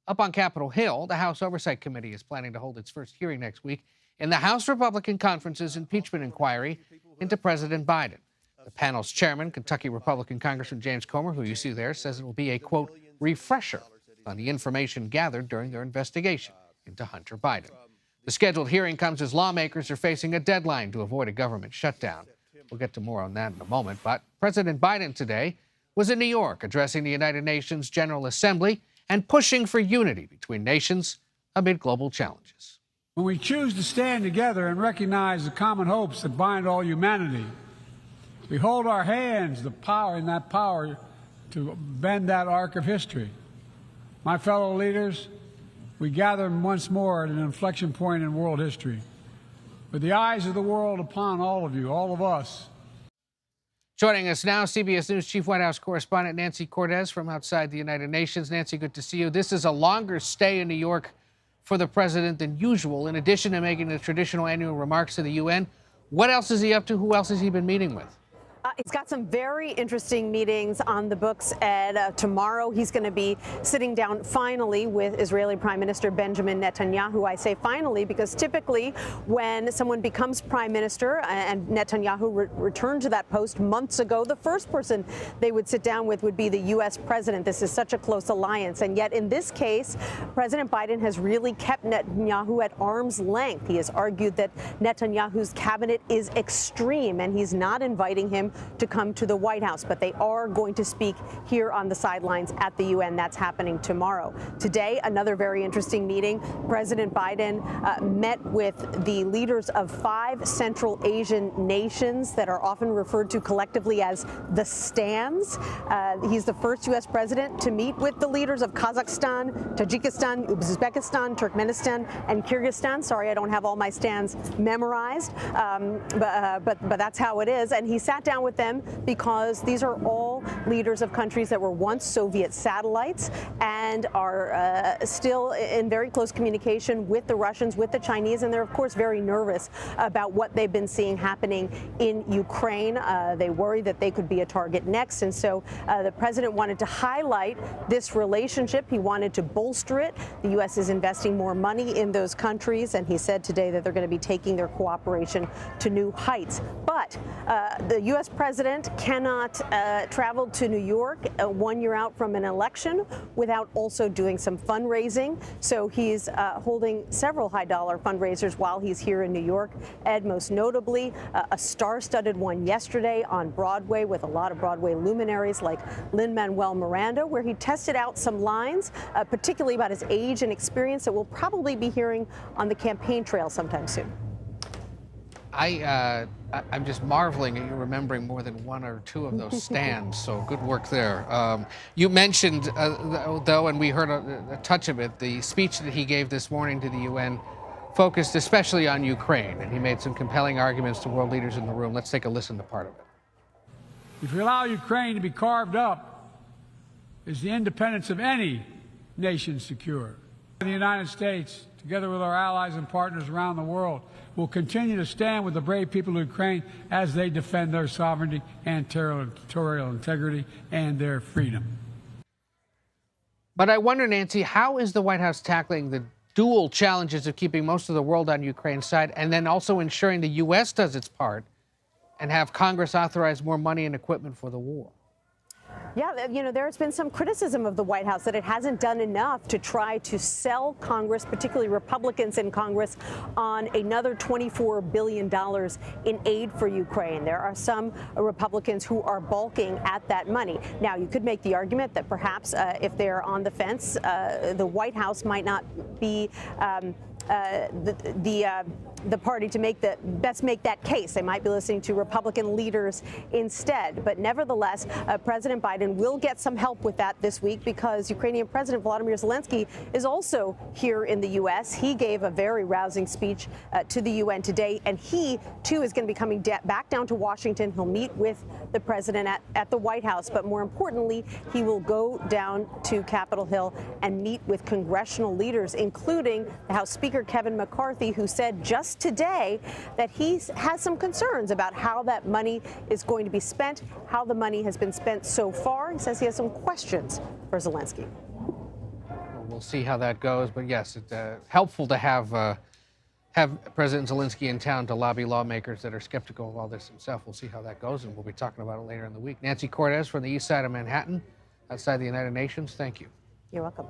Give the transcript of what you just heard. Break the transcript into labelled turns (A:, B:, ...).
A: Up on Capitol Hill, the House Oversight Committee is planning to hold its first hearing next week in the House Republican Conference's impeachment inquiry into President Biden. The panel's chairman, Kentucky Republican Congressman James Comer, who you see there, says it will be a, quote, refresher on the information gathered during their investigation into Hunter Biden. The scheduled hearing comes as lawmakers are facing a deadline to avoid a government shutdown. We'll get to more on that in a moment, but President Biden today was in New York addressing the United Nations General Assembly and pushing for unity between nations amid global challenges.
B: When we choose to stand together and recognize the common hopes that bind all humanity, we hold our hands the power in that power to bend that arc of history. My fellow leaders, we gather once more at an inflection point in world history, with the eyes of the world upon all of you, all of us.
A: Joining us now, CBS News Chief White House correspondent Nancy Cortez from outside the United Nations. Nancy, good to see you. This is a longer stay in New York for the president than usual. In addition to making the traditional annual remarks to the UN, what else is he up to? Who else has he been meeting with?
C: He's got some very interesting meetings on the books, Ed. Tomorrow, he's going to be sitting down finally with Israeli Prime Minister Benjamin Netanyahu. I say finally because typically when someone becomes prime minister, and Netanyahu returned to that post months ago, the first person they would sit down with would be the U.S. president. This is such a close alliance. And yet in this case, President Biden has really kept Netanyahu at arm's length. He has argued that Netanyahu's cabinet is extreme and he's not inviting him to come to the White House, but they are going to speak here on the sidelines at the UN. That's happening tomorrow. Today, another very interesting meeting. President Biden met with the leaders of 5 Central Asian nations that are often referred to collectively as the Stans. He's the first U.S. president to meet with the leaders of Kazakhstan, Tajikistan, Uzbekistan, Turkmenistan, and Kyrgyzstan. Sorry, I don't have all my stands memorized, but that's how it is. And he sat down with them because these are all leaders of countries that were once Soviet satellites and are still in very close communication with the Russians, with the Chinese, and they're, of course, very nervous about what they've been seeing happening in Ukraine. They worry that they could be a target next, and so the president wanted to highlight this relationship. He wanted to bolster it. The U.S. is investing more money in those countries, and he said today that they're going to be taking their cooperation to new heights. But the U.S. president cannot travel to New York 1 year out from an election without also doing some fundraising. So he's holding several high-dollar fundraisers while he's here in New York. Ed, most notably, a star-studded one yesterday on Broadway with a lot of Broadway luminaries like Lin-Manuel Miranda, where he tested out some lines, particularly about his age and experience that we'll probably be hearing on the campaign trail sometime soon.
A: I'm just marveling at you remembering more than 1 or 2 of those stands, so good work there. You mentioned, though, and we heard a touch of it, the speech that he gave this morning to the UN focused especially on Ukraine, and he made some compelling arguments to world leaders in the room. Let's take a listen to part of it.
B: If we allow Ukraine to be carved up, is the independence of any nation secure? The United States, together with our allies and partners around the world, will continue to stand with the brave people of Ukraine as they defend their sovereignty and territorial integrity and their freedom.
A: But I wonder, Nancy, how is the White House tackling the dual challenges of keeping most of the world on Ukraine's side and then also ensuring the U.S. does its part and have Congress authorize more money and equipment for the war?
C: Yeah, you know, there's been some criticism of the White House that it hasn't done enough to try to sell Congress, particularly Republicans in Congress, on another $24 billion in aid for Ukraine. There are some Republicans who are balking at that money. Now, you could make the argument that perhaps if they're on the fence, the White House might not be the party to make that case. They might be listening to Republican leaders instead. But nevertheless, President Biden will get some help with that this week because Ukrainian President Volodymyr Zelensky is also here in the U.S. He gave a very rousing speech to the UN today, and he, too, is going to be coming back down to Washington. He'll meet with the president at the White House, but more importantly, he will go down to Capitol Hill and meet with congressional leaders, including the House Speaker Kevin McCarthy, who said just today that he has some concerns about how that money is going to be spent, how the money has been spent so far. He says he has some questions for Zelensky.
A: we'll see how that goes. But yes, it's helpful to have President Zelensky in town to lobby lawmakers that are skeptical of all this himself. We'll see how that goes, and we'll be talking about it later in the week. Nancy Cortez from the east side of Manhattan, outside the United Nations, thank you.
C: You're welcome.